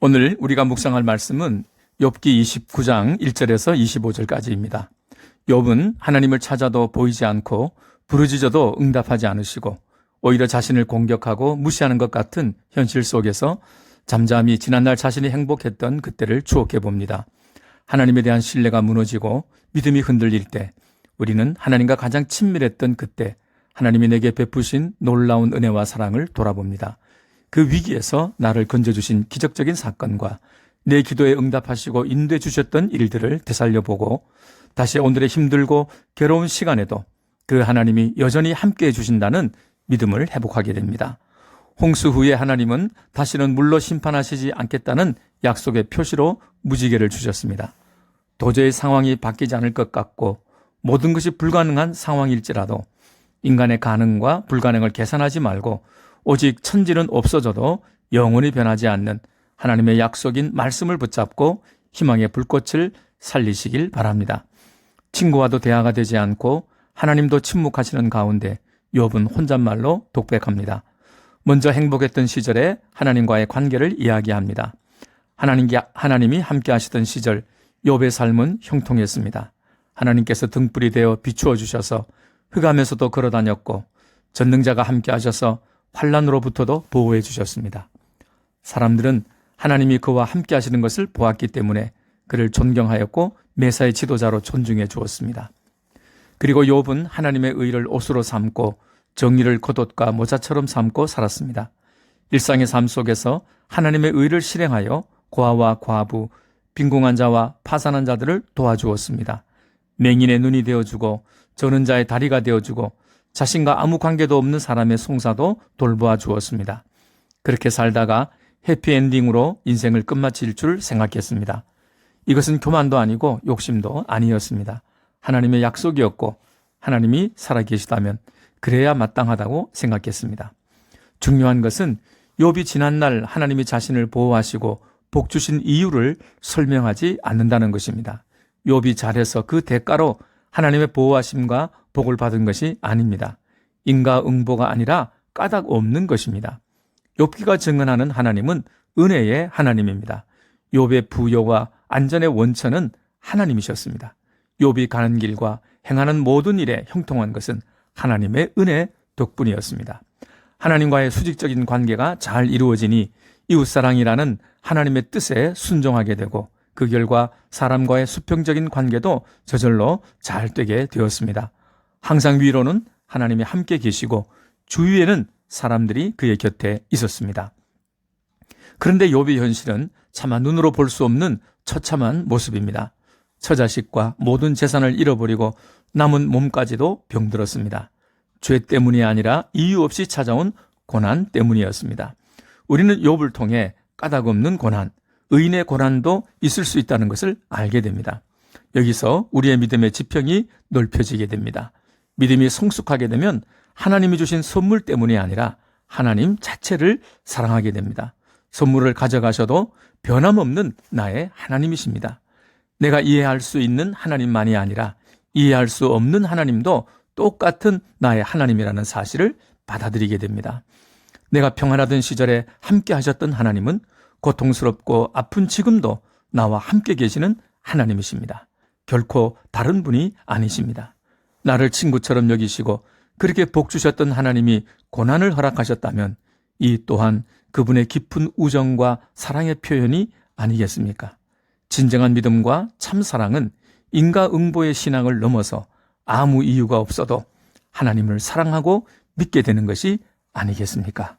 오늘 우리가 묵상할 말씀은 욥기 29장 1절에서 25절까지입니다. 욥은 하나님을 찾아도 보이지 않고 부르짖어도 응답하지 않으시고 오히려 자신을 공격하고 무시하는 것 같은 현실 속에서 잠잠히 지난날 자신이 행복했던 그때를 추억해 봅니다. 하나님에 대한 신뢰가 무너지고 믿음이 흔들릴 때 우리는 하나님과 가장 친밀했던 그때 하나님이 내게 베푸신 놀라운 은혜와 사랑을 돌아봅니다. 그 위기에서 나를 건져주신 기적적인 사건과 내 기도에 응답하시고 인도해 주셨던 일들을 되살려보고 다시 오늘의 힘들고 괴로운 시간에도 그 하나님이 여전히 함께해 주신다는 믿음을 회복하게 됩니다. 홍수 후에 하나님은 다시는 물로 심판하시지 않겠다는 약속의 표시로 무지개를 주셨습니다. 도저히 상황이 바뀌지 않을 것 같고 모든 것이 불가능한 상황일지라도 인간의 가능과 불가능을 계산하지 말고 오직 천지는 없어져도 영원히 변하지 않는 하나님의 약속인 말씀을 붙잡고 희망의 불꽃을 살리시길 바랍니다. 친구와도 대화가 되지 않고 하나님도 침묵하시는 가운데 욥은 혼잣말로 독백합니다. 먼저 행복했던 시절에 하나님과의 관계를 이야기합니다. 하나님이 함께 하시던 시절 욥의 삶은 형통했습니다. 하나님께서 등불이 되어 비추어 주셔서 흑암에서도 걸어다녔고 전능자가 함께 하셔서 환난으로부터도 보호해 주셨습니다. 사람들은 하나님이 그와 함께 하시는 것을 보았기 때문에 그를 존경하였고 메사의 지도자로 존중해 주었습니다. 그리고 욥은 하나님의 의를 옷으로 삼고 정의를 겉옷과 모자처럼 삼고 살았습니다. 일상의 삶 속에서 하나님의 의를 실행하여 고아와 과부, 빈궁한 자와 파산한 자들을 도와주었습니다. 맹인의 눈이 되어주고 저는 자의 다리가 되어주고 자신과 아무 관계도 없는 사람의 송사도 돌보아 주었습니다. 그렇게 살다가 해피엔딩으로 인생을 끝마칠 줄 생각했습니다. 이것은 교만도 아니고 욕심도 아니었습니다. 하나님의 약속이었고 하나님이 살아계시다면 그래야 마땅하다고 생각했습니다. 중요한 것은 욥이 지난날 하나님이 자신을 보호하시고 복 주신 이유를 설명하지 않는다는 것입니다. 욥이 잘해서 그 대가로 하나님의 보호하심과 복을 받은 것이 아닙니다. 인과응보가 아니라 까닭 없는 것입니다. 욥기가 증언하는 하나님은 은혜의 하나님입니다. 욥의 부여와 안전의 원천은 하나님이셨습니다. 욥이 가는 길과 행하는 모든 일에 형통한 것은 하나님의 은혜 덕분이었습니다. 하나님과의 수직적인 관계가 잘 이루어지니 이웃사랑이라는 하나님의 뜻에 순종하게 되고 그 결과 사람과의 수평적인 관계도 저절로 잘 되게 되었습니다. 항상 위로는 하나님이 함께 계시고 주위에는 사람들이 그의 곁에 있었습니다. 그런데 욥의 현실은 차마 눈으로 볼 수 없는 처참한 모습입니다. 처자식과 모든 재산을 잃어버리고 남은 몸까지도 병들었습니다. 죄 때문이 아니라 이유 없이 찾아온 고난 때문이었습니다. 우리는 욥을 통해 까닭 없는 고난, 의인의 고난도 있을 수 있다는 것을 알게 됩니다. 여기서 우리의 믿음의 지평이 넓혀지게 됩니다. 믿음이 성숙하게 되면 하나님이 주신 선물 때문이 아니라 하나님 자체를 사랑하게 됩니다. 선물을 가져가셔도 변함없는 나의 하나님이십니다. 내가 이해할 수 있는 하나님만이 아니라 이해할 수 없는 하나님도 똑같은 나의 하나님이라는 사실을 받아들이게 됩니다. 내가 평안하던 시절에 함께 하셨던 하나님은 고통스럽고 아픈 지금도 나와 함께 계시는 하나님이십니다. 결코 다른 분이 아니십니다. 나를 친구처럼 여기시고 그렇게 복 주셨던 하나님이 고난을 허락하셨다면 이 또한 그분의 깊은 우정과 사랑의 표현이 아니겠습니까? 진정한 믿음과 참 사랑은 인과응보의 신앙을 넘어서 아무 이유가 없어도 하나님을 사랑하고 믿게 되는 것이 아니겠습니까?